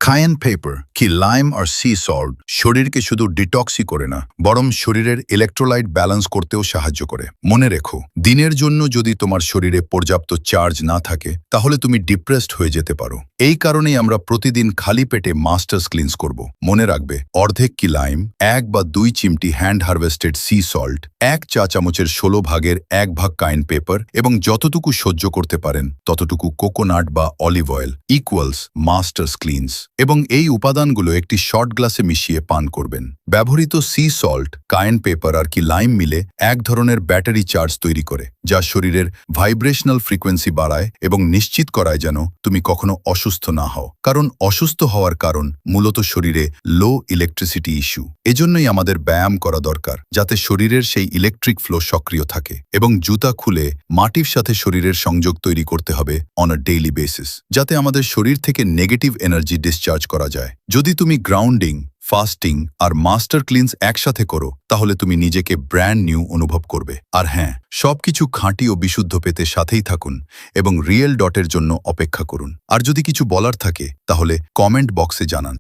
কায়েন paper কি lime আর sea salt শরীরকে শুধু ডিটক্সই করে না, বরং শরীরের ইলেকট্রোলাইট ব্যালেন্স করতেও সাহায্য করে। মনে রেখো, দিনের জন্য যদি তোমার শরীরে পর্যাপ্ত চার্জ না থাকে তাহলে তুমি ডিপ্রেসড হয়ে যেতে পারো। এই কারণেই আমরা প্রতিদিন খালি পেটে মাস্টার্স ক্লিনস করব। মনে রাখবে, অর্ধেক কি লাইম, 1 বা 2 চিমটি হ্যান্ড হারভেস্টেড সি সল্ট, 1 চা চামচের 16 ভাগের 1 ভাগ কায়েন পেপার এবং যতটুকু সহ্য করতে পারেন ততটুকু কোকোনাট বা অলিভ অয়েল ইকুয়ালস মাস্টার্স ক্লিনস। এবং এই উপাদানগুলো একটি শর্ট গ্লাসে মিশিয়ে পান করবেন। ব্যবহৃত সি সল্ট, কায়েন পেপার আর কি লাইম মিলে এক ধরনের ব্যাটারি চার্জ তৈরি করে, যা শরীরের ভাইব্রেশনাল ফ্রিকোয়েন্সি বাড়ায় এবং নিশ্চিত করায় যেন তুমি কখনো অসুস্থ না হও। কারণ অসুস্থ হওয়ার কারণ মূলত শরীরে লো ইলেকট্রিসিটি ইস্যু। এজন্যই আমাদের ব্যায়াম করা দরকার, যাতে শরীরের সেই ইলেকট্রিক ফ্লো সক্রিয় থাকে। এবং জুতা খুলে মাটির সাথে শরীরের সংযোগ তৈরি করতে হবে অন আ ডেইলি বেসিস, যাতে আমাদের শরীর থেকে নেগেটিভ এনার্জি ডিসচার্জ করা যায়। যদি তুমি গ্রাউন্ডিং, ফাস্টিং আর মাস্টার ক্লিনস একসাথে করো তাহলে তুমি নিজেকে ব্র্যান্ড নিউ অনুভব করবে। আর হ্যাঁ, সবকিছু খাঁটি ও বিশুদ্ধ পেতে সাথেই থাকুন এবং রিয়েল ডটের জন্য অপেক্ষা করুন। আর যদি কিছু বলার থাকে তাহলে কমেন্ট বক্সে জানান।